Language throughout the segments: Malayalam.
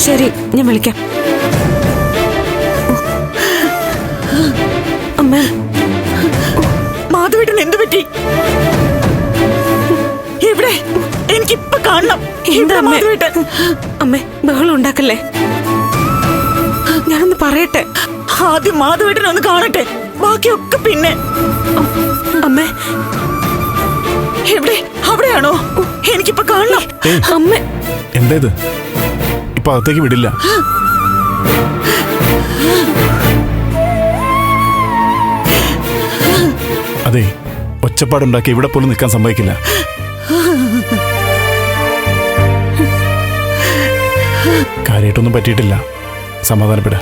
ശരി, ഞാൻ വിളിക്കാം. അമ്മ, മാധവേട്ടൻ എന്തു പറ്റി? എവിടെ? എനിക്കിപ്പൊ കാണണം. എന്താ മാധവേട്ടൻ? അമ്മേ, ബഹളം ഉണ്ടാക്കല്ലേ. ഞാനൊന്ന് പറയട്ടെ. ആദ്യം മാധവേട്ടൻ ഒന്ന് കാണട്ടെ, ബാക്കിയൊക്കെ പിന്നെ. അമ്മേ, എവിടെ? അവിടെയാണോ? എനിക്കിപ്പൊ കാണണം. അമ്മേ. എന്തേത്? ഇപ്പൊ അകത്തേക്ക് വിടില്ല. അതെ, ഒച്ചപ്പാടുണ്ടാക്കി ഇവിടെ പോലും നിൽക്കാൻ സമ്മതിക്കില്ല. കാര്യമായിട്ടൊന്നും പറ്റിയിട്ടില്ല. സമാധാനപ്പെടാ.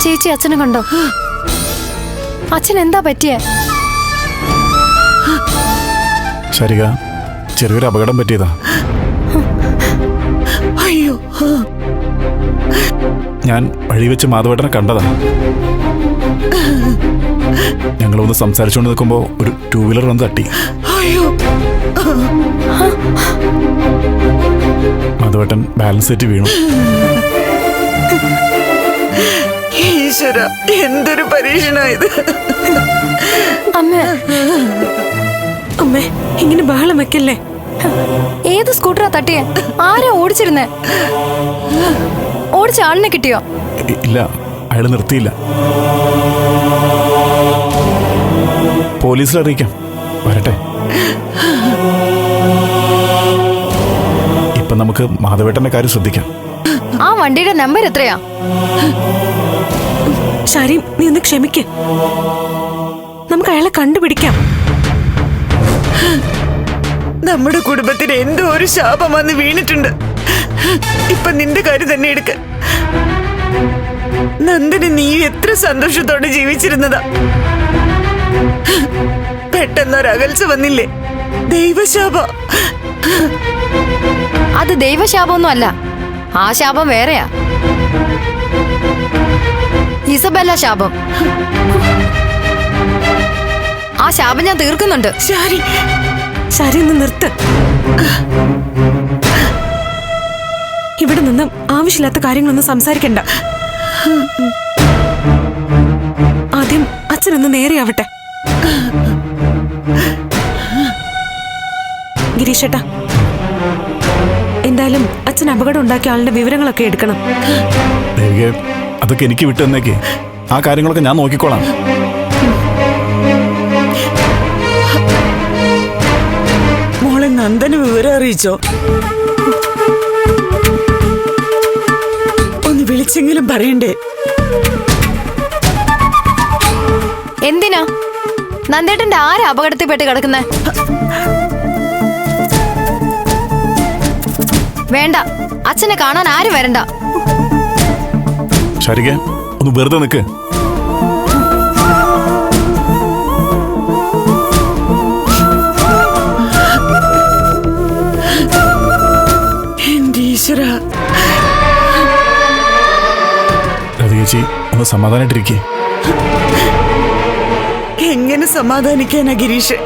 ചേച്ചി അച്ഛനെ കണ്ടോ? അച്ഛൻ എന്താ പറ്റിയേ? ശരിക, ചെറിയൊരു അപകടം പറ്റിയതാ. അയ്യോ, ഞാൻ വഴി വെച്ച് മാധവേട്ടനെ കണ്ടതാ. ഞങ്ങളൊന്ന് സംസാരിച്ചുകൊണ്ട് നിൽക്കുമ്പോ ഒരു 2 വീലർ വന്ന് തട്ടി. അയ്യോ, മാധവേട്ടൻ ബാലൻസ് തെറ്റി വീണു. ഈശ്വര, എന്തൊരു പരീക്ഷണായത്. അമ്മേ, അമ്മേ, ഇങ്ങനെ ബഹളം വെക്കല്ലേ. ഏത് സ്കൂട്ടറാ തട്ടിയേ? ആരാ ഓടിച്ചിരുന്നേ? ഓടിച്ച ആളിനെ കിട്ടിയോ? ഇല്ല, അയാൾ നിർത്തിയില്ല. പോലീസിൽ അറിയിക്കാം. വരട്ടെ. ഇപ്പൊ നമുക്ക് മാധവേട്ടന്റെ കാര്യം ശ്രദ്ധിക്കാം. ആ വണ്ടിയുടെ നമ്പർ എത്രയാ? ശരി, നീ ഒന്ന് ക്ഷമിക്ക്. നമുക്ക് അയാളെ കണ്ടുപിടിക്കാം. നമ്മുടെ കുടുംബത്തിന് എന്തോ ഒരു ശാപം വന്ന് വീണിട്ടുണ്ട്. ഇപ്പൊ നിന്റെ കാര്യം തന്നെ എടുക്ക. നന്ദന് നീ എത്ര സന്തോഷത്തോടെ ജീവിച്ചിരുന്നതാ. പെട്ടെന്നൊരകൽച്ച വന്നില്ലേ? ദൈവശാപ. അത് ദൈവശാപമൊന്നും അല്ല. ആ ശാപം വേറെയാ. ഇസബെല്ല ശാപം. ആ ശാപം ഞാൻ തീർക്കുന്നുണ്ട്. ശരി, ശരി, ഒന്ന് നിർത്ത്. ഇവിടെ നിന്നും ആവശ്യമില്ലാത്ത കാര്യങ്ങളൊന്നും സംസാരിക്കണ്ട. ആദ്യം അച്ഛനൊന്ന് നേരെയാവട്ടെ. ഗിരീഷേട്ടാ, എന്തായാലും അച്ഛൻ അപകടം ഉണ്ടാക്കിയ ആളുടെ വിവരങ്ങളൊക്കെ എടുക്കണം. ദേവികെ, അതൊക്കെ എനിക്ക് വിട്ടു തന്നേക്ക്. ആ കാര്യങ്ങളൊക്കെ ഞാൻ നോക്കിക്കോളാം. മോളെ നന്ദന് വിവരം അറിയിച്ചോ? ഒന്ന് വിളിച്ചെങ്കിലും പറയണ്ടേ? എന്തിനാ നന്ദേട്ടന്റെ ആരാ അപകടത്തിൽപ്പെട്ട് കിടക്കുന്നേ? വേണ്ട, അച്ഛനെ കാണാൻ ആരും വരണ്ട. ശരിക, ഒന്ന് വെറുതെ നിൽക്ക്. എന്റെ ഈശ്വര. ചേച്ചി, ഒന്ന് സമാധാനായിട്ടിരിക്കേ. എങ്ങനെ സമാധാനിക്കാനാ ഗിരീഷ്?